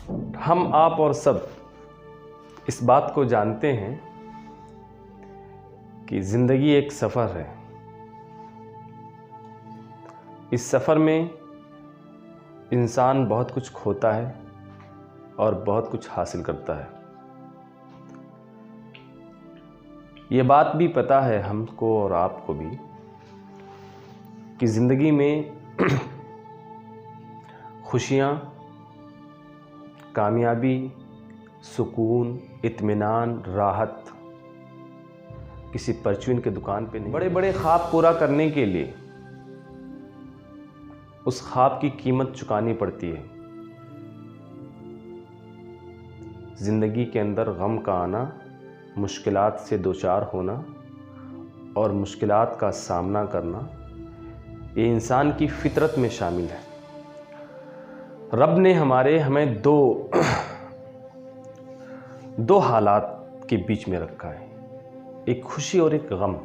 हम आप और सब इस बात को जानते हैं कि ज़िंदगी एक सफ़र है। इस सफ़र में इंसान बहुत कुछ खोता है और बहुत कुछ हासिल करता है। ये बात भी पता है हमको और आपको भी कि ज़िंदगी में खुशियाँ, कामयाबी, सुकून, इत्मीनान, राहत किसी परचून के दुकान पे नहीं। बड़े बड़े ख्वाब पूरा करने के लिए उस ख्वाब की कीमत चुकानी पड़ती है। ज़िंदगी के अंदर गम का आना, मुश्किलात से दो चार होना और मुश्किलात का सामना करना, ये इंसान की फितरत में शामिल है। रब ने हमें दो हालात के बीच में रखा है, एक खुशी और एक गम।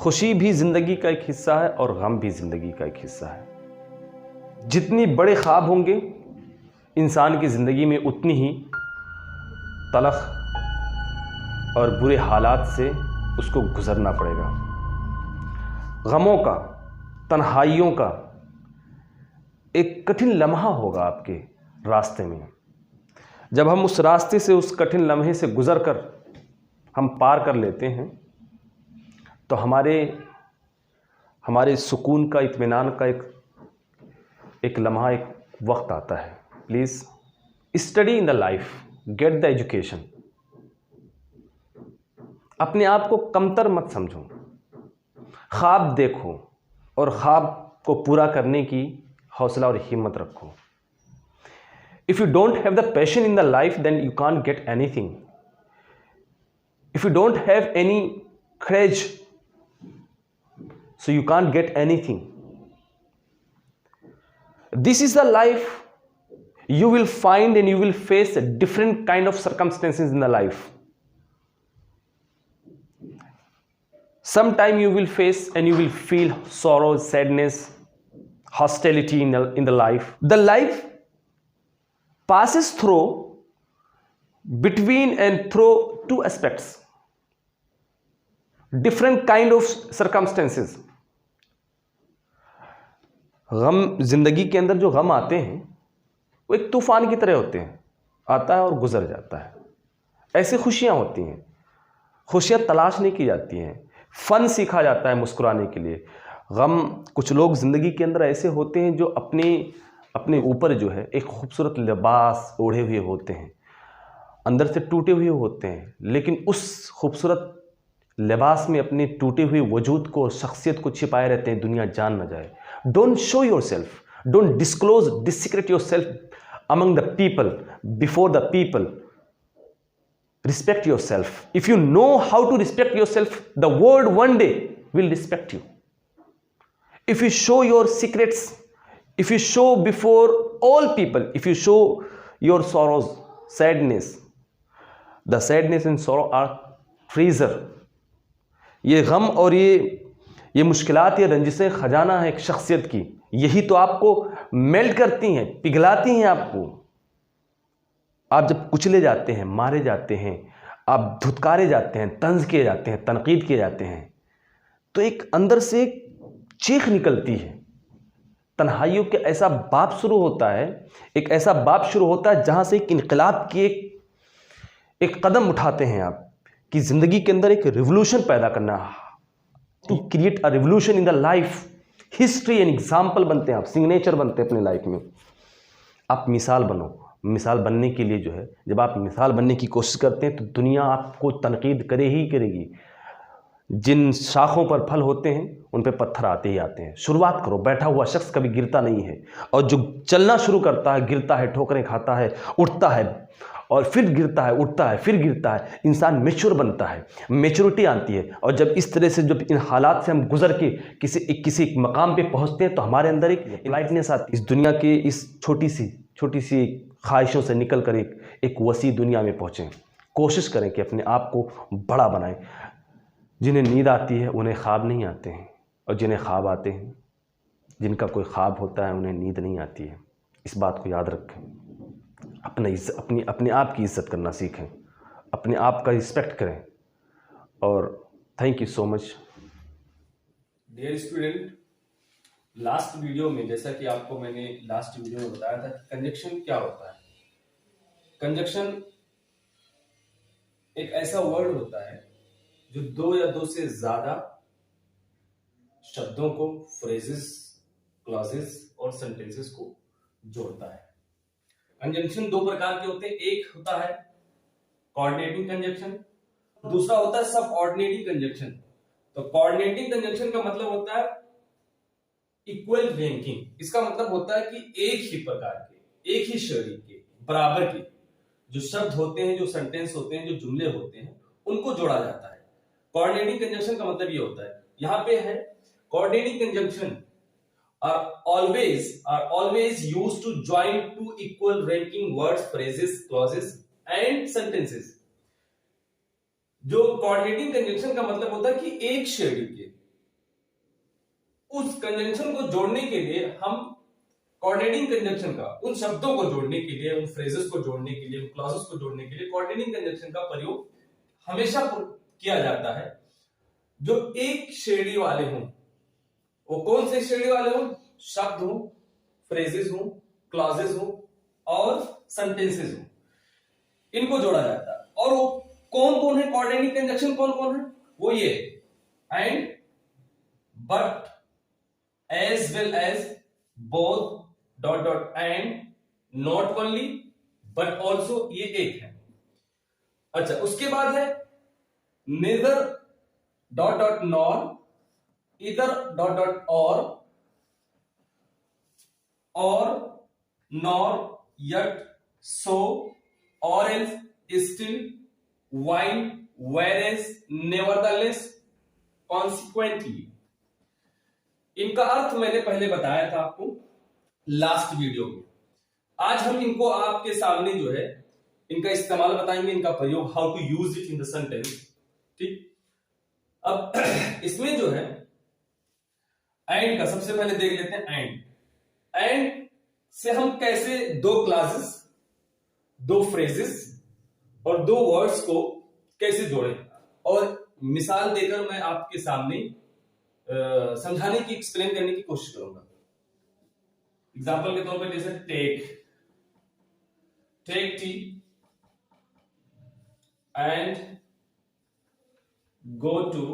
खुशी भी ज़िंदगी का एक हिस्सा है और गम भी ज़िंदगी का एक हिस्सा है। जितनी बड़े ख्वाब होंगे इंसान की ज़िंदगी में, उतनी ही तलख और बुरे हालात से उसको गुजरना पड़ेगा। गमों का, तन्हाइयों का एक कठिन लम्हा होगा आपके रास्ते में। जब हम उस रास्ते से, उस कठिन लम्हे से गुजर कर हम पार कर लेते हैं तो हमारे सुकून का, इत्मीनान का एक लम्हा, एक वक्त आता है। Please study in the life, get the education. अपने आप को कमतर मत समझो, ख्वाब देखो और ख्वाब को पूरा करने की हौसला और हिम्मत रखो। If you don't have the passion in the life, then you can't get anything. If you don't have any courage, so you can't get anything. This is the life you will find, and you will face a different kind of circumstances in the life. Sometime you will face and you will feel sorrow, sadness, hostility in the life. The life passes through, between and through two aspects, different kind of circumstances. गम, जिंदगी के अंदर जो गम आते हैं वो एक तूफान की तरह होते हैं, आता है और गुजर जाता है। ऐसी खुशियां होती हैं, खुशियां तलाश नहीं की जाती हैं, फन सीखा जाता है मुस्कुराने के लिए। गम, कुछ लोग जिंदगी के अंदर ऐसे होते हैं जो अपने ऊपर जो है एक खूबसूरत लिबास ओढ़े हुए होते हैं, अंदर से टूटे हुए होते हैं, लेकिन उस खूबसूरत लिबास में अपने टूटे हुए वजूद को, शख्सियत को छिपाए रहते हैं, दुनिया जान न जाए। Don't show your self, don't disclose, the secret your self among the people, before the people. Respect your self. If you know how to respect your self, the world one day will respect you. If you show your secrets, if you show before all people, if you show your sorrows, sadness, the sadness and sorrow are freezer. ये गम और ये मुश्किलात, ये रंजिशें खजाना है एक शख्सियत की। यही तो आपको मेल्ट करती हैं, पिघलाती हैं आपको। आप जब कुचले जाते हैं, मारे जाते हैं, आप धुतकारे जाते हैं, तंज किए जाते हैं, तनकीद किए जाते हैं, तो एक अंदर से एक चीख निकलती है। तन्हाइयों के ऐसा बाप शुरू होता है, एक ऐसा बाप शुरू होता है जहां से एक इनकलाब की एक कदम उठाते हैं आप, कि जिंदगी के अंदर एक रिवोल्यूशन पैदा करना, to create a revolution in the life. History and example बनते हैं आप, सिग्नेचर बनते हैं अपने लाइफ में। आप मिसाल बनो। मिसाल बनने के लिए जो है, जब आप मिसाल बनने की कोशिश करते हैं तो दुनिया आपको तनकीद करे ही करेगी। जिन शाखों पर फल होते हैं उन पे पत्थर आते ही आते हैं। शुरुआत करो। बैठा हुआ शख्स कभी गिरता नहीं है, और जो चलना शुरू करता है गिरता है, ठोकरें खाता है, उठता है, और फिर गिरता है, उठता है, फिर गिरता है। इंसान मैच्योर बनता है, मैच्योरिटी आती है। और जब इस तरह से, जब इन हालात से हम गुजर के किसी मकाम पे पहुंचते हैं तो हमारे अंदर एक लाइटनेस आती है। इस दुनिया के इस छोटी सी ख्वाहिशों से निकल कर एक वसी दुनिया में पहुँचें। कोशिश करें कि अपने आप को बड़ा बनाएं। जिन्हें नींद आती है उन्हें ख्वाब नहीं आते हैं, और जिन्हें ख्वाब आते हैं, जिनका कोई ख्वाब होता है, उन्हें नींद नहीं आती है। इस बात को याद रखें, अपने आप की इज्जत करना सीखें, अपने आप का रिस्पेक्ट करें। और thank you so much. Dear student, last video में जैसा कि आपको मैंने लास्ट वीडियो में बताया था कि कंजक्शन क्या होता है। कंजक्शन एक ऐसा वर्ड होता है जो दो या दो से ज्यादा शब्दों को, फ्रेजेस, क्लॉजेस और सेंटेंसेस को जोड़ता है। कंजंक्शन दो प्रकार के होते हैं, एक होता है कोऑर्डिनेटिंग कंजंक्शन, दूसरा होता है सब ऑर्डिनेटिंग कंजंक्शन। तो कोऑर्डिनेटिंग कंजंक्शन का मतलब होता है इक्वल रैंकिंग। इसका मतलब होता है कि एक ही प्रकार के, एक ही श्रेणी के, बराबर के जो शब्द होते हैं, जो सेंटेंस होते हैं, जो जुमले होते हैं, उनको जोड़ा जाता है। कोऑर्डिनेटिंग कंजंक्शन का मतलब ये होता है, यहां पे है coordinating conjunction are always used to join two equal ranking words, phrases, clauses and sentences। जो कोऑर्डिनेटिंग कंजंक्शन का मतलब होता है कि एक श्रेणी के उस कंजंक्शन को जोड़ने के लिए हम कोऑर्डिनेटिंग कंजंक्शन का, उन शब्दों को जोड़ने के लिए, उन फ्रेजेस को जोड़ने के लिए, उन क्लॉजेस को जोड़ने के लिए कोऑर्डिनेटिंग कंजंक्शन का प्रयोग हमेशा किया जाता है जो एक श्रेणी वाले हों। वो कौन से श्रेणी वाले हों? शब्द हो, फ्रेजेस हो, क्लॉजेस हो और सेंटेंसेस हो, इनको जोड़ा जाता है। और वो कौन कौन है कोऑर्डिनेटिंग कंजंक्शन? कौन कौन है? वो ये and, but, as well as, both, dot dot and, not only, but also, ये एक है। अच्छा, उसके बाद है neither, dot dot nor, either, dot dot or nor, yet, so, or else, still, while, whereas, nevertheless, consequently। इनका अर्थ मैंने पहले बताया था आपको लास्ट वीडियो में। आज हम इनको आपके सामने जो है इनका इस्तेमाल बताएंगे, इनका प्रयोग, how to use it in the sentence. ठीक, अब इसमें जो है एंड का सबसे पहले देख लेते हैं। एंड से हम कैसे दो क्लासेस, दो फ्रेजेस और दो वर्ड्स को कैसे जोड़ें, और मिसाल देकर मैं आपके सामने समझाने की, एक्सप्लेन करने की कोशिश करूंगा। एग्जाम्पल के तौर पर जैसे take tea and go to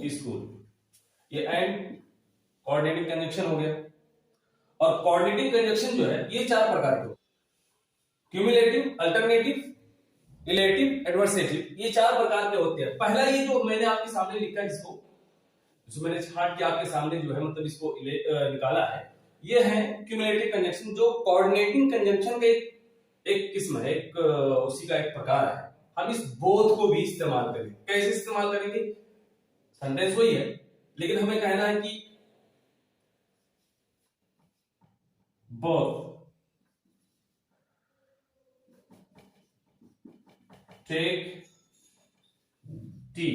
school. ये एंड कोऑर्डिनेटिंग कंजंक्शन हो गया। और कोऑर्डिनेटिंग कंजंक्शन जो है ये चार प्रकार के, क्यूमुलेटिव, अल्टरनेटिव, रिलेटिव, एडवर्सेटिव, ये चार प्रकार के होते हैं। पहला ये जो मैंने आपके सामने लिखा है, इसको जो मैंने छाट के आपके सामने जो है मतलब इसको निकाला है, ये है क्यूमुलेटिव कंजंक्शन, जो कोऑर्डिनेटिंग कंजंक्शन का एक किस्म है, एक उसी का एक प्रकार है। हम इस बोथ को भी इस्तेमाल करेंगे। कैसे इस्तेमाल करेंगे? सेंटेंस वही है, लेकिन हमें कहना है कि बोथ टेक टी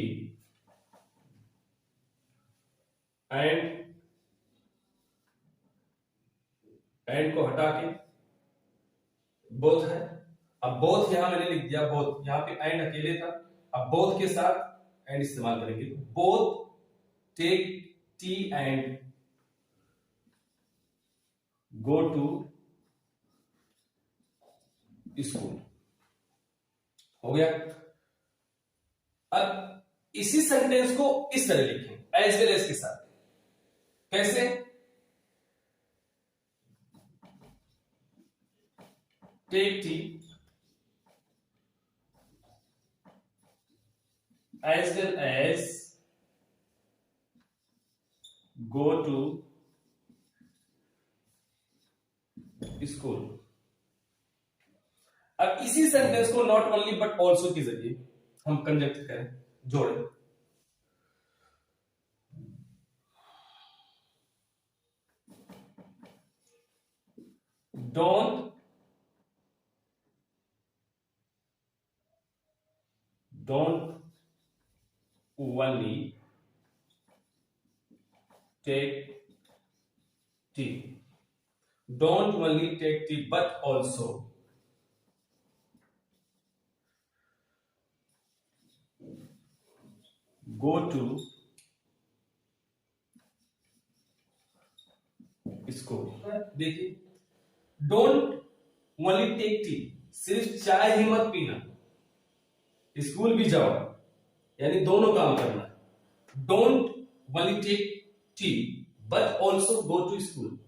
एंड को हटा के बोथ है। अब बोथ यहां मैंने लिख दिया, बोथ यहां पे एंड अकेले था, अब बोथ के साथ एंड इस्तेमाल करेंगे। Both take tea and go to school. हो गया। अब इसी सेंटेंस को इस तरह लिखें, एज वेल एज के साथ। कैसे? Take tea as well as go to school। अब इसी सेंटेंस को नॉट ओनली बट ऑल्सो के जरिए हम कंजक्ट करें, जोड़ें। don't only take tea. Don't only take tea but also go to school. देखिए, डोंट ओनली टेक टी, सिर्फ चाय ही मत पीना, स्कूल भी जाओ, यानी दोनों काम करना है। Don't only take tea but also go to school,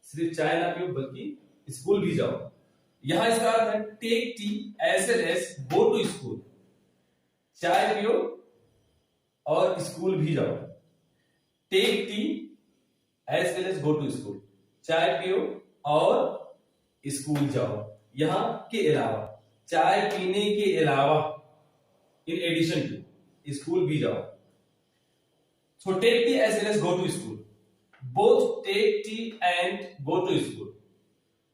सिर्फ चाय ना पियो बल्कि स्कूल भी जाओ। यहां इसका अर्थ है take tea as well as go to school, चाय पियो और स्कूल भी जाओ। Take tea as well as go to school, चाय पियो और स्कूल जाओ। यहां के अलावा, चाय पीने के अलावा, इन एडिशन टू स्कूल भी जाओ। So take tea as well as go to school, both take tea and go to school,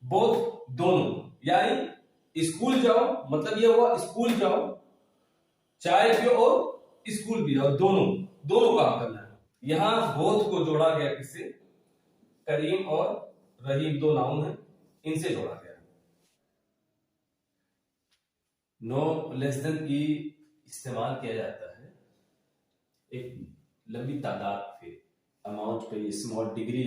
both दोनों, यानी स्कूल जाओ मतलब ये हुआ स्कूल जाओ, चाय पियो और स्कूल भी जाओ, दोनों दोनों काम करना है। यहां बोथ को जोड़ा गया किससे, करीम और रहीम दो नाउन है, इनसे जोड़ा गया। नो लेस देन की इस्तेमाल किया जाता है एक लंबी तादाद पे, अमाउंट पे, स्मॉल डिग्री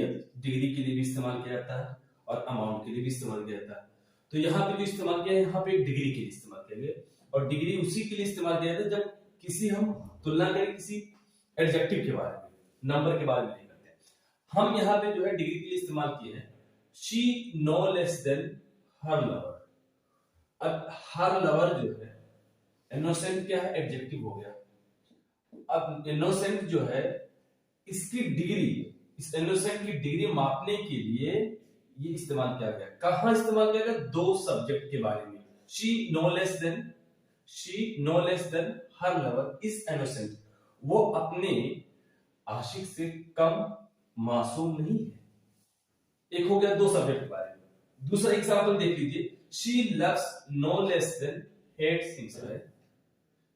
के लिए भी इस्तेमाल किया जाता है और अमाउंट के लिए भी इस्तेमाल किया जाता है। तो यहाँ पे जो इस्तेमाल किया है, यहाँ पे एक डिग्री के लिए इस्तेमाल किया गया, और डिग्री उसी के लिए इस्तेमाल किया जाता है जब किसी हम तुलना करें किसी एडजेक्टिव के बारे में, नंबर के बारे में नहीं करते। हम यहाँ पे जो है डिग्री के लिए इस्तेमाल किए हैं she no less than her lover. अब हर लवर जो है, इनोसेंट क्या है, एडजेक्टिव हो गया। अब इनोसेंट जो है, इसकी डिग्री, इस इनोसेंट की डिग्री मापने के लिए ये इस्तेमाल किया गया। कहां इस्तेमाल किया गया, दो सब्जेक्ट के बारे में। She no less than her lover is innocent, वो अपने आशिक से कम मासूम नहीं है। एक हो गया दो सब्जेक्ट के बारे में। दूसरा एग्जांपल देख लीजिए, she loves no less than hates himself.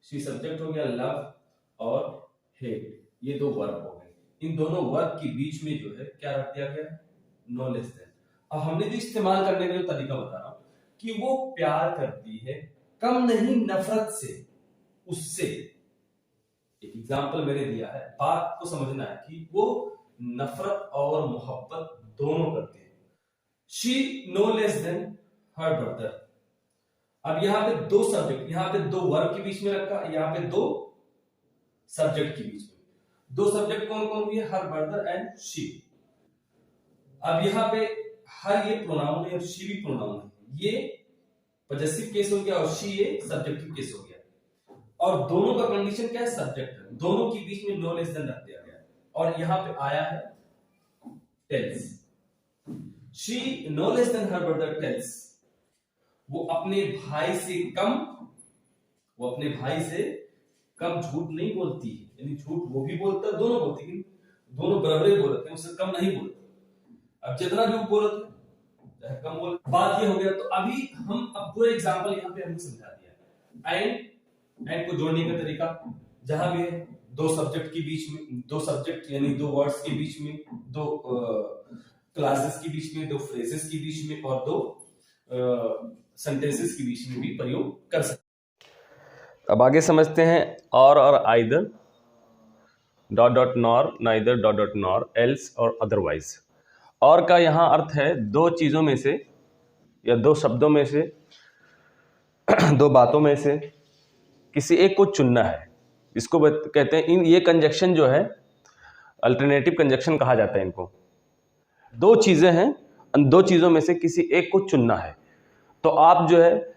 She subject हो गया लव और हेट, ये दो वर्ब हो गए। इन दोनों वर्ब के बीच में जो है क्या रख दिया गया, नो लेस देन। अब हमने जो इस्तेमाल करने का जो तरीका बता रहा हूं कि वो प्यार करती है, कम नहीं नफरत से, उससे। एक एग्जांपल मैंने दिया है, बात को समझना है कि वो नफरत और मोहब्बत दोनों करते हैं। She no less than her brother. अब यहां पे दो सब्जेक्ट, यहां पे दो वर्ब के बीच में रखा, यहां पे दो सब्जेक्ट के बीच में। दो सब्जेक्ट कौन कौन भी है, हर ब्रदर एंड शी। अब यहां पे हर ये प्रोनाउन है और शी भी प्रोनाउन है, ये पॉजेसिव केस हो गया और शी ये सब्जेक्टिव केस हो गया। और दोनों का कंडीशन क्या है, सब्जेक्ट है, दोनों के बीच में नो लेस देन रख दिया गया। और यहां पे आया है tells, she no less than her brother tells, वो अपने भाई से कम झूठ नहीं बोलती, यानी झूठ वो भी बोलता है, दोनों बोलती, लेकिन दोनों बराबर बोलते हैं, उससे कम नहीं बोलते। अब जितना भी वो बोलते चाहे कम बोल, बात ये हो गया। तो अभी हम पूरा एग्जांपल यहाँ पे हमने समझा दिया। एंड को जोड़ने का तरीका, जहां भी है दो सब्जेक्ट के बीच में, दो सब्जेक्ट यानी दो वर्ड्स के बीच में, दो क्लासेस के बीच में, दो फ्रेजेस के बीच में और दो सेंटेंसेस के बीच में भी प्रयोग कर सकते। अब आगे समझते हैं और either, dot dot nor, neither dot dot nor, else और अदरवाइज। और का यहाँ अर्थ है दो चीज़ों में से या दो शब्दों में से, दो बातों में से किसी एक को चुनना है। इसको कहते हैं, ये कंजक्शन जो है अल्टरनेटिव कंजक्शन कहा जाता है इनको। दो चीज़ें हैं, उन दो चीज़ों में से किसी एक को चुनना है, तो आप जो है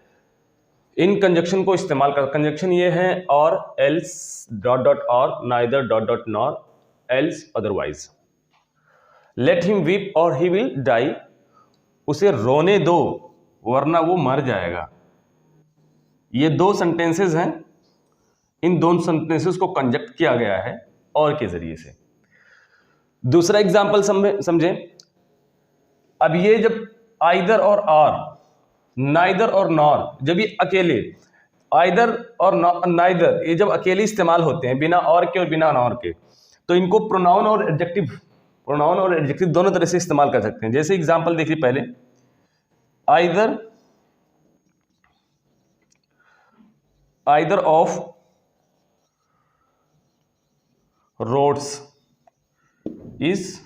इन कंजक्शन को इस्तेमाल कर। कंजक्शन ये है और एल्स डॉट डॉट और, neither dot dot nor, else otherwise. Let him weep और ही विल डाई, उसे रोने दो वरना वो मर जाएगा। ये दो सेंटेंसेस हैं, इन दोनों सेंटेंसेस को कंजक्ट किया गया है और के जरिए से। दूसरा एग्जांपल समझें। अब ये जब आइदर और नाइदर और नॉर, जब ये अकेले, आइदर और नाइदर ये जब अकेले इस्तेमाल होते हैं बिना और के और बिना नॉर के, तो इनको प्रोनाउन और एडजेक्टिव प्रोनाउन और एडजेक्टिव दोनों तरह से इस्तेमाल कर सकते हैं। जैसे एग्जांपल देखिए पहले, either of roads is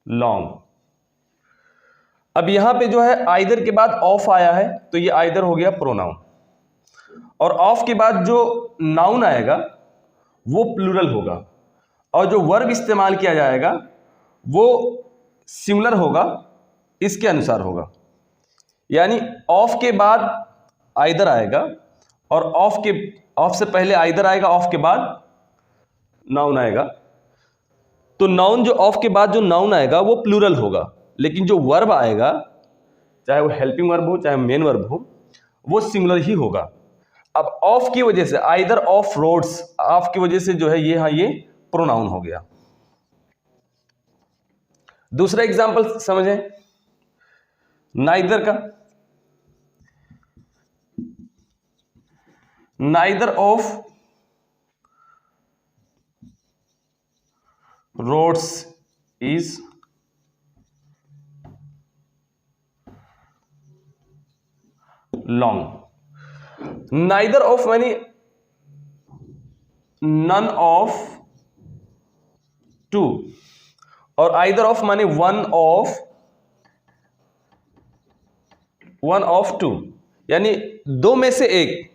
long. अब यहां पे जो है आइदर के बाद ऑफ आया है तो ये आइदर हो गया प्रोनाउन, और ऑफ के बाद जो नाउन आएगा वो प्लूरल होगा, और जो वर्ब इस्तेमाल किया जाएगा वो सिंगुलर होगा, इसके अनुसार होगा। यानी ऑफ के बाद आइदर आएगा और ऑफ से पहले आइदर आएगा, ऑफ के बाद नाउन आएगा। तो नाउन जो ऑफ के बाद जो नाउन आएगा वो प्लूरल होगा, लेकिन जो वर्ब आएगा, चाहे वो हेल्पिंग वर्ब हो चाहे मेन वर्ब हो, वो सिंगुलर ही होगा। अब ऑफ की वजह से, आइदर ऑफ रोड्स, ऑफ की वजह से जो है ये प्रोनाउन हो गया। दूसरा एग्जांपल समझें नाइदर का। Neither of roads is long. Neither of मानी नन ऑफ टू, और आइदर ऑफ माने वन ऑफ टू, यानी दो में से एक,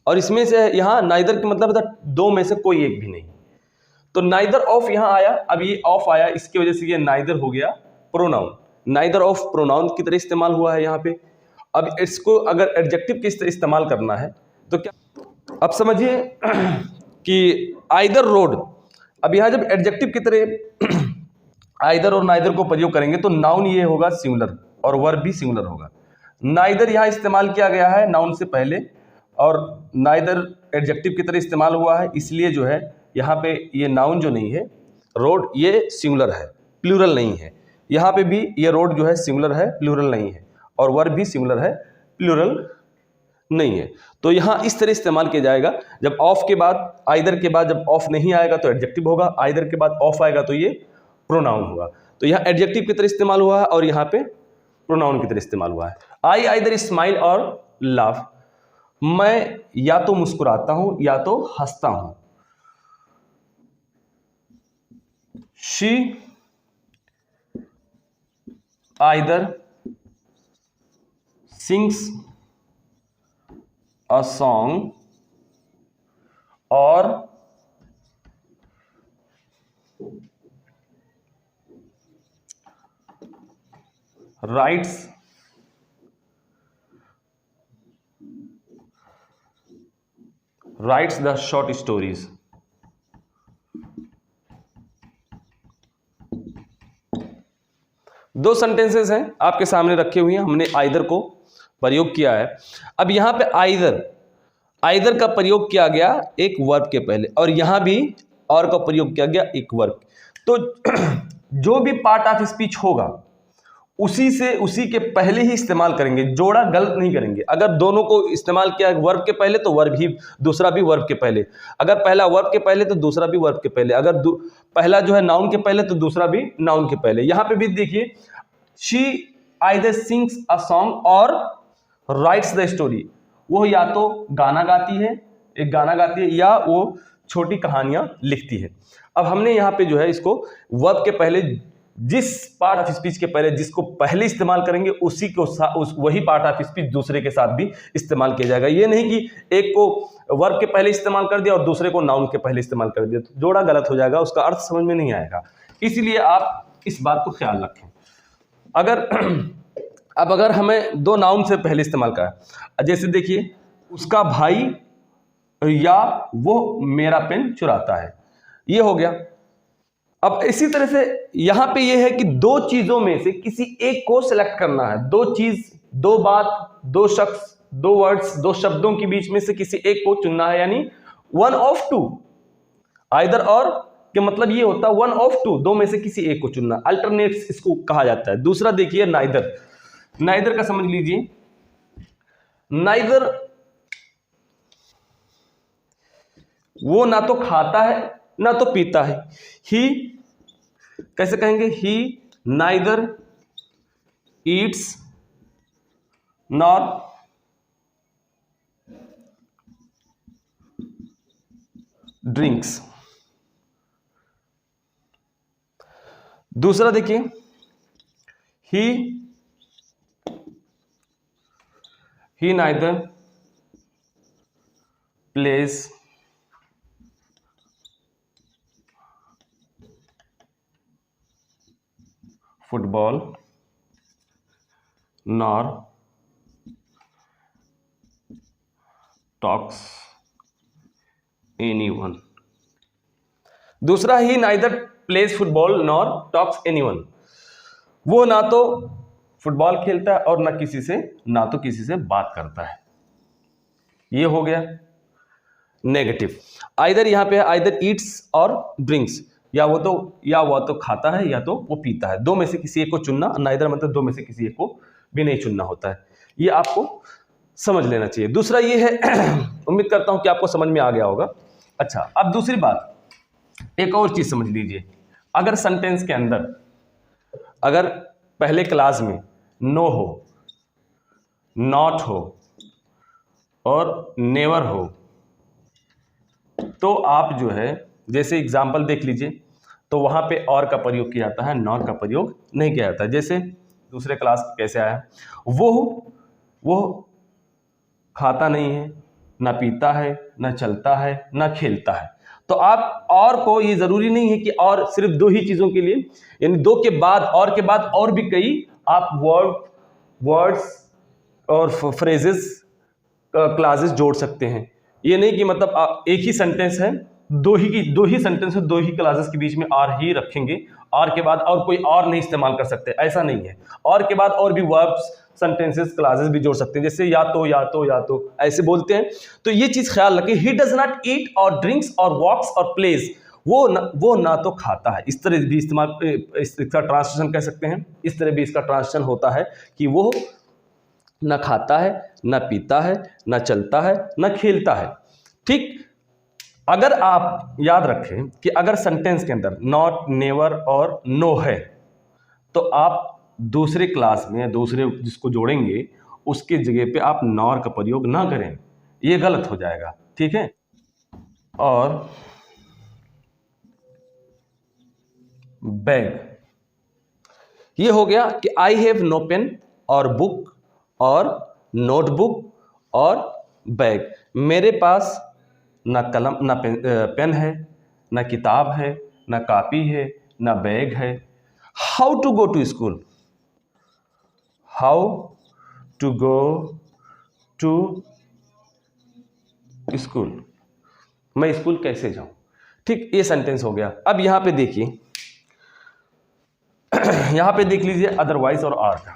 और इसमें से यहां नाइदर का मतलब था दो में से कोई एक भी नहीं। तो नाइदर ऑफ यहां आया, अब ये ऑफ आया, इसकी वजह से ये नाइदर हो गया प्रोनाउन। नाइदर ऑफ प्रोनाउन की तरह इस्तेमाल हुआ है यहां पे। अब इसको अगर एडजेक्टिव की तरह इस्तेमाल करना है तो क्या, अब समझिए कि आइदर रोड, अब यहां जब एडजेक्टिव की तरह आइदर और नाइदर को प्रयोग करेंगे तो नाउन ये होगा सिंगुलर और वर्ब भी सिंगुलर होगा। नाइदर यहां इस्तेमाल किया गया है नाउन से पहले, और नाइदर एडजेक्टिव की तरह इस्तेमाल हुआ है, इसलिए जो है यहाँ पे ये नाउन जो नहीं है रोड, ये सिंगुलर है, प्लूरल नहीं है। यहाँ पे भी ये रोड जो है सिंगुलर है, प्लूरल नहीं है, और वर्ब भी सिंगुलर है, प्लूरल नहीं है। तो यहाँ इस तरह इस्तेमाल किया जाएगा। जब ऑफ के बाद, आइदर के बाद जब ऑफ नहीं आएगा तो एडजेक्टिव होगा, आइदर के बाद ऑफ आएगा तो ये प्रोनाउन होगा। तो यहाँ एडजेक्टिव की तरह इस्तेमाल हुआ है और यहाँ पे प्रोनाउन की तरह इस्तेमाल हुआ है। आई आइदर स्माइल और लाफ, मैं या तो मुस्कुराता हूं या तो हंसता हूं। She either sings a song और writes the short stories। दो सेंटेंसेस हैं आपके सामने रखे हुए हैं, हमने आइदर को प्रयोग किया है। अब यहां पे आइदर का प्रयोग किया गया एक वर्ब के पहले, और यहां भी और का प्रयोग किया गया एक वर्ब। तो जो भी पार्ट ऑफ स्पीच होगा उसी के पहले ही इस्तेमाल करेंगे, जोड़ा गलत नहीं करेंगे। अगर दोनों को इस्तेमाल किया वर्ब के पहले तो वर्ब ही, दूसरा भी वर्ब के पहले। अगर पहला वर्ब के पहले तो दूसरा भी वर्ब के पहले। अगर पहला जो है नाउन के पहले तो दूसरा भी नाउन के पहले। यहां पे भी देखिए, she either sings a song और राइट्स द स्टोरी, वो या तो गाना गाती है, एक गाना गाती है, या वो छोटी कहानियां लिखती है। अब हमने यहाँ पे जो है इसको वर्ब के पहले, जिस पार्ट ऑफ स्पीच के पहले जिसको पहले इस्तेमाल करेंगे उसी को वही पार्ट ऑफ स्पीच दूसरे के साथ भी इस्तेमाल किया जाएगा। ये नहीं कि एक को वर्ब के पहले इस्तेमाल कर दिया और दूसरे को नाउन के पहले इस्तेमाल कर दिया, तो जोड़ा गलत हो जाएगा, उसका अर्थ समझ में नहीं आएगा। इसीलिए आप इस बात को ख्याल रखें। अगर हमें दो नाउन से पहले इस्तेमाल करा, जैसे देखिए, उसका भाई या वो मेरा पेन चुराता है, ये हो गया। अब इसी तरह से यहां पे ये है कि दो चीजों में से किसी एक को सिलेक्ट करना है। दो चीज, दो बात, दो शख्स, दो वर्ड्स, दो शब्दों के बीच में से किसी एक को चुनना है, यानी वन ऑफ टू। आइदर और के मतलब ये होता है वन ऑफ टू, दो में से किसी एक को चुनना, अल्टरनेट्स इसको कहा जाता है। दूसरा देखिए नाइदर का समझ लीजिए। नाइदर वो ना तो खाता है ना तो पीता है, ही कैसे कहेंगे? He neither eats nor drinks. दूसरा देखिए, he neither plays football nor talks anyone. दूसरा, he neither plays football nor talks anyone. वो ना तो फुटबॉल खेलता है और ना तो किसी से बात करता है। ये हो गया नेगेटिव। आइदर यहां पे है आइदर ईट्स और ड्रिंक्स, या वो तो खाता है या तो वो पीता है। दो में से किसी एक को चुनना, नाइदर मतलब दो में से किसी एक को भी नहीं चुनना होता है। ये आपको समझ लेना चाहिए। दूसरा ये है उम्मीद करता हूं कि आपको समझ में आ गया होगा। अच्छा, अब दूसरी बात, एक और चीज समझ लीजिए। अगर सेंटेंस के अंदर अगर पहले क्लास में नो हो, नॉट हो और नेवर हो, तो आप जो है जैसे एग्जाम्पल देख लीजिए, तो वहां पे और का प्रयोग किया जाता है, नॉट का प्रयोग नहीं किया जाता। जैसे दूसरे क्लास कैसे आया, वो खाता नहीं है, ना पीता है, ना चलता है, ना खेलता है। तो आप और को, ये जरूरी नहीं है कि और सिर्फ दो ही चीजों के लिए, यानी दो के बाद और भी कई आप वर्ड्स और फ्रेजेस क्लासेस जोड़ सकते हैं। ये नहीं कि मतलब आप एक ही सेंटेंस है, दो ही सेंटेंस है, दो ही क्लासेस के बीच में आर ही रखेंगे, आर के बाद और कोई और नहीं इस्तेमाल कर सकते, ऐसा नहीं है। और के बाद और भी वर्ब्स, सेंटेंसेस, क्लासेस भी जोड़ सकते हैं, जैसे या तो ऐसे बोलते हैं। तो ये चीज ख्याल रखें, ही डज नॉट ईट और ड्रिंक्स और वॉक्स और प्लेज, वो ना तो खाता है। इस तरह भी इसका ट्रांसलेशन कह सकते हैं, इस तरह भी इसका ट्रांसलेशन होता है कि वो ना खाता है, ना पीता है, ना चलता है, ना खेलता है। ठीक, अगर आप याद रखें कि अगर सेंटेंस के अंदर नॉट, नेवर और नो है, तो आप दूसरे क्लास में दूसरे जिसको जोड़ेंगे उसके जगह पे आप नॉर का प्रयोग ना करें, ये गलत हो जाएगा। ठीक है, और बैग, ये हो गया कि आई हैव नो पेन और बुक और नोटबुक और बैग। मेरे पास ना कलम, ना पेन है, ना किताब है, ना कॉपी है, ना बैग है। How to go to school, how to go to school, मैं स्कूल कैसे जाऊं। ठीक, ये सेंटेंस हो गया। अब यहां पे देखिए, यहां पे देख लीजिए अदरवाइज और आर का।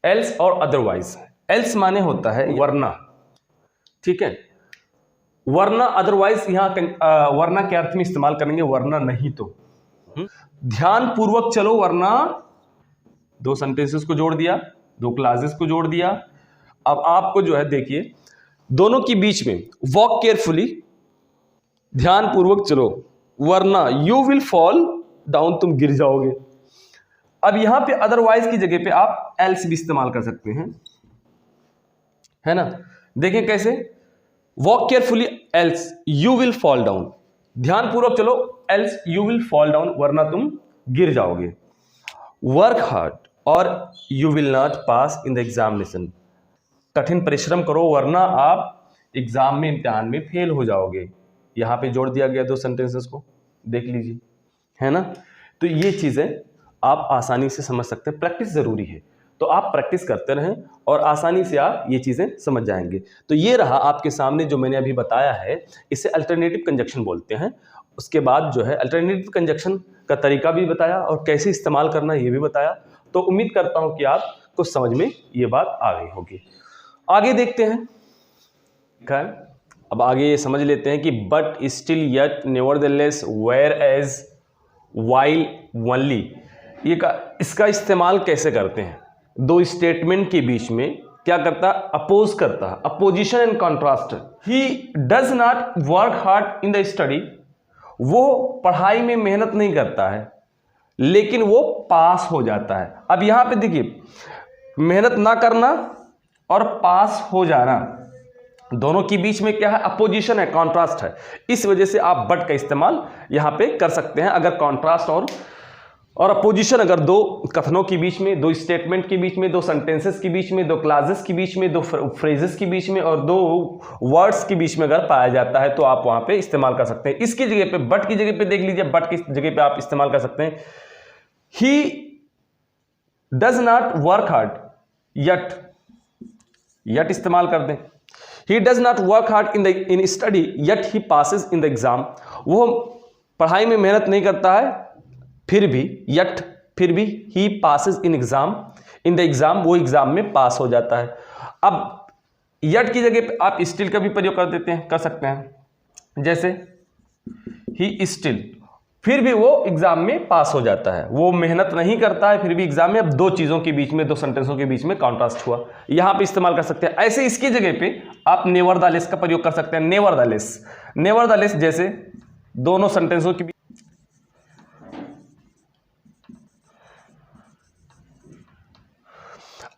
एल्स और अदरवाइज। एल्स माने होता है वरना, ठीक है, वरना। अदरवाइज यहां वरना के अर्थ में इस्तेमाल करेंगे, वरना नहीं तो। ध्यान पूर्वक चलो, वरना दो सेंटेंसेस को जोड़ दिया, दो क्लासेस को जोड़ दिया। अब आपको जो है देखिए, दोनों के बीच में वॉक केयरफुली, ध्यान पूर्वक चलो, वरना यू विल फॉल डाउन, तुम गिर जाओगे। अब यहां पे अदरवाइज की जगह पे आप एल्स भी इस्तेमाल कर सकते हैं, है ना। देखें कैसे, walk carefully else you will fall down, ध्यान पूर्वक चलो, else you will fall down, वरना तुम गिर जाओगे। वर्क हार्ड और you will not pass in the examination, कठिन परिश्रम करो वरना आप एग्जाम में, इम्तिहान में फेल हो जाओगे। यहां पे जोड़ दिया गया दो सेंटेंसेस को, देख लीजिए, है ना। तो ये चीजें आप आसानी से समझ सकते हैं, प्रैक्टिस जरूरी है। तो आप प्रैक्टिस करते रहें और आसानी से आप ये चीजें समझ जाएंगे। तो ये रहा आपके सामने जो मैंने अभी बताया है, इसे अल्टरनेटिव कंजक्शन बोलते हैं। उसके बाद जो है अल्टरनेटिव कंजक्शन का तरीका भी बताया और कैसे इस्तेमाल करना ये भी बताया। तो उम्मीद करता हूं कि आपको समझ में ये बात आ गई होगी। आगे देखते हैं, अब आगे समझ लेते हैं कि but, still, yet, nevertheless, whereas, while, only, इसका इस्तेमाल कैसे करते हैं। दो स्टेटमेंट के बीच में क्या करता है, अपोज करता है, opposition and contrast. He does not work hard in the study, वो पढ़ाई में मेहनत नहीं करता है लेकिन वो पास हो जाता है। अब यहां पे देखिए, मेहनत ना करना और पास हो जाना दोनों के बीच में क्या है, अपोजिशन है, कॉन्ट्रास्ट है। इस वजह से आप बट का इस्तेमाल यहां पे कर सकते हैं। अगर कॉन्ट्रास्ट और अपोजिशन अगर दो कथनों के बीच में, दो स्टेटमेंट के बीच में, दो सेंटेंसेस के बीच में, दो क्लासेस के बीच में, दो फ्रेजेस के बीच में और दो वर्ड्स के बीच में अगर पाया जाता है तो आप वहां पे इस्तेमाल कर सकते हैं। इसकी जगह पे, बट की जगह पे देख लीजिए, बट की जगह पे आप इस्तेमाल कर सकते हैं he does not work hard, yet इस्तेमाल कर दें। He does not work hard in study yet he passes in the exam, वो पढ़ाई में मेहनत नहीं करता है फिर भी ही पासेस इन द एग्जाम, वो एग्जाम में पास हो जाता है। अब यट की जगह पे आप स्टिल का भी प्रयोग कर सकते हैं, जैसे ही स्टिल, फिर भी वो एग्जाम में पास हो जाता है। वो मेहनत नहीं करता है फिर भी एग्जाम में, अब दो चीजों के बीच में, दो सेंटेंसों के बीच में कॉन्ट्रास्ट हुआ, यहां पे इस्तेमाल कर सकते हैं। ऐसे इसकी जगह पे आप नेवरदलेस का प्रयोग कर सकते हैं। नेवरदलेस जैसे दोनों सेंटेंसों के बीच,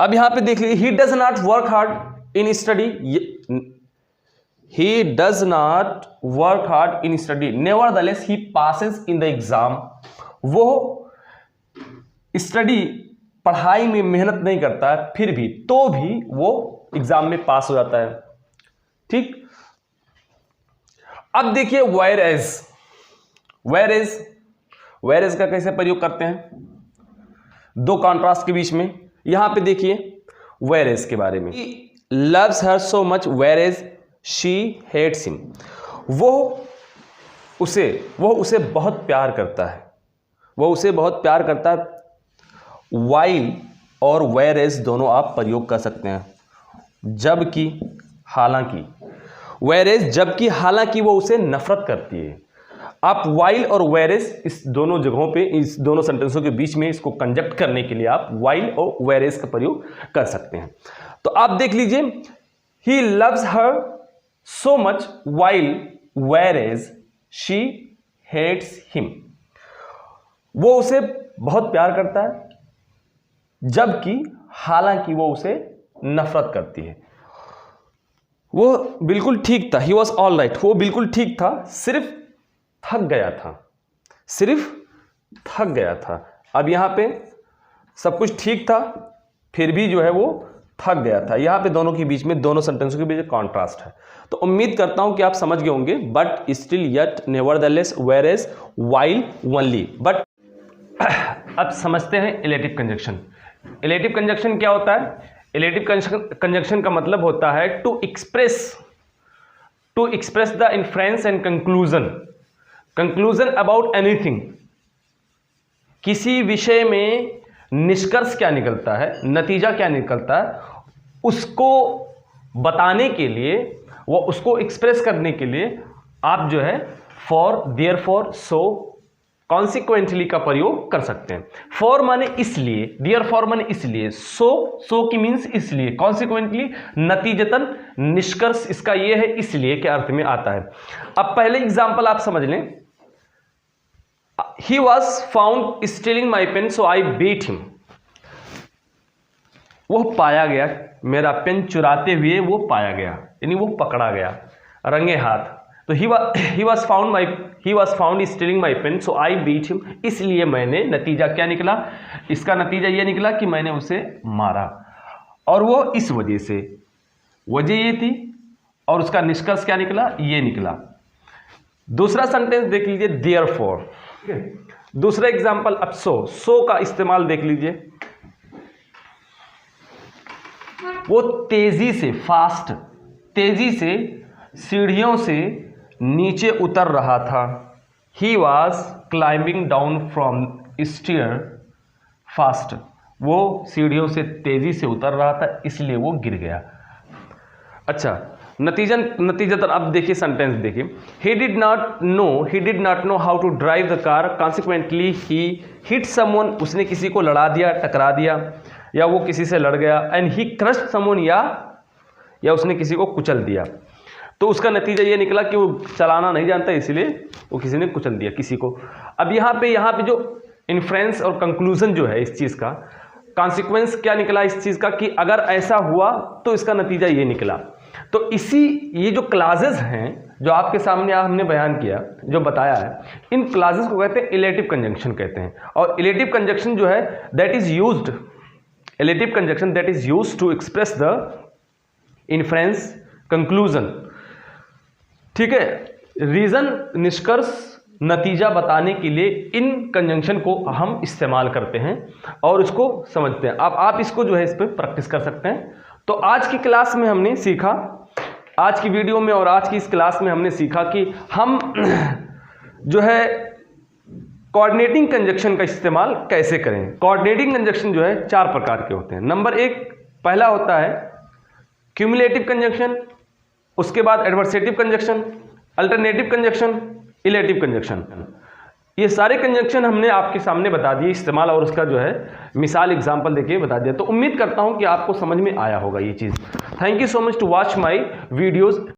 अब यहां पे देख लीजिए, he does not work hard in study, he does not work hard in study nevertheless he passes in the exam, वो स्टडी पढ़ाई में मेहनत नहीं करता है फिर भी, तो भी वो एग्जाम में पास हो जाता है। ठीक, अब देखिए whereas का कैसे प्रयोग करते हैं दो कॉन्ट्रास्ट के बीच में। यहां पे देखिए whereas के बारे में, he loves her so much whereas she hates him, वो उसे बहुत प्यार करता है, while और whereas दोनों आप प्रयोग कर सकते हैं। जबकि हालांकि वो उसे नफरत करती है। आप while और whereas इस दोनों जगहों पे, इस दोनों सेंटेंसों के बीच में इसको कंजक्ट करने के लिए आप while और whereas का प्रयोग कर सकते हैं। तो आप देख लीजिए, he loves her so much while whereas she hates him, वो उसे बहुत प्यार करता है जबकि हालांकि वो उसे नफरत करती है। वो बिल्कुल ठीक था, he was all right, वो बिल्कुल ठीक था, सिर्फ थक गया था। अब यहां पे सब कुछ ठीक था फिर भी जो है वो थक गया था। यहां पे दोनों के बीच में, दोनों सेंटेंसों के बीच कॉन्ट्रास्ट है। तो उम्मीद करता हूं कि आप समझ गए होंगे, but, still, yet, nevertheless, whereas, while, only. But अब समझते हैं इलेटिव कंजक्शन। इलेटिव कंजक्शन क्या होता है? इलेटिव कंजक्शन का मतलब होता है to express the inference and conclusion about anything. किसी विषय में निष्कर्ष क्या निकलता है, नतीजा क्या निकलता है, उसको बताने के लिए, वो उसको एक्सप्रेस करने के लिए आप जो है फॉर, देयरफॉर, सो, कॉन्सिक्वेंटली का प्रयोग कर सकते हैं। फॉर माने इसलिए, देयरफॉर माने इसलिए, सो की मीन्स इसलिए, कॉन्सिक्वेंटली नतीजतन, निष्कर्ष इसका ये है इसलिए के अर्थ में आता है। अब पहले एग्जाम्पल आप समझ लें। He was found stealing my pen, so I beat him. वो पाया गया, मेरा पेन चुराते हुए वो पाया गया, यानी वो पकड़ा गया रंगे हाथ। तो he was found stealing my pen, so I beat him. इसलिए मैंने, नतीजा क्या निकला? इसका नतीजा ये निकला कि मैंने उसे मारा, और वो इस वजह से, वजह ये थी, और उसका निष्कर्ष क्या निकला? ये निकला। दूसरा सेंटेंस देख लीजिए, देयरफॉर। दूसरा एग्जाम्पल, अब सो का इस्तेमाल देख लीजिए। वो तेजी से सीढ़ियों से नीचे उतर रहा था। He was climbing down from stair fast. वो सीढ़ियों से तेजी से उतर रहा था इसलिए वो गिर गया। अच्छा, नतीजतन अब देखिए सेंटेंस देखिए। he did not know how to drive the car, consequently he hit someone, उसने किसी को लड़ा दिया, टकरा दिया। या वो किसी से लड़ गया, एंड ही क्रश्ड समवन, या उसने किसी को कुचल दिया, तो उसका नतीजा ये निकला कि वो चलाना नहीं जानता, इसलिए वो किसी ने कुचल दिया किसी को। अब यहाँ पे जो इन्फ्रेंस और कंक्लूजन जो है इस चीज़ का, कॉन्सिक्वेंस क्या निकला इस चीज़ का कि अगर ऐसा हुआ तो इसका नतीजा ये निकला। तो ये जो क्लासेस हैं जो आपके सामने हमने बयान किया, जो बताया है, इन क्लासेस को कहते हैं इलेटिव कंजंक्शन कहते हैं। और इलेटिव कंजंक्शन जो है that is used to express the inference conclusion, ठीक है, रीजन, निष्कर्ष, नतीजा बताने के लिए इन कंजंक्शन को हम इस्तेमाल करते हैं और इसको समझते हैं। अब आप इसको जो है इस पर प्रैक्टिस कर सकते हैं। तो आज की क्लास में हमने सीखा, आज की वीडियो में और आज की इस क्लास में हमने सीखा कि हम जो है कोऑर्डिनेटिंग कंजंक्शन का इस्तेमाल कैसे करें। कोऑर्डिनेटिंग कंजंक्शन जो है 4 प्रकार के होते हैं। नंबर 1 पहला होता है क्यूमुलेटिव कंजंक्शन, उसके बाद adversative conjunction, alternative conjunction, illative conjunction. ये सारे कंजंक्शन हमने आपके सामने बता दिए इस्तेमाल, और उसका जो है मिसाल एग्जांपल देखिए बता दिया। तो उम्मीद करता हूं कि आपको समझ में आया होगा ये चीज़। Thank you so much to watch my videos.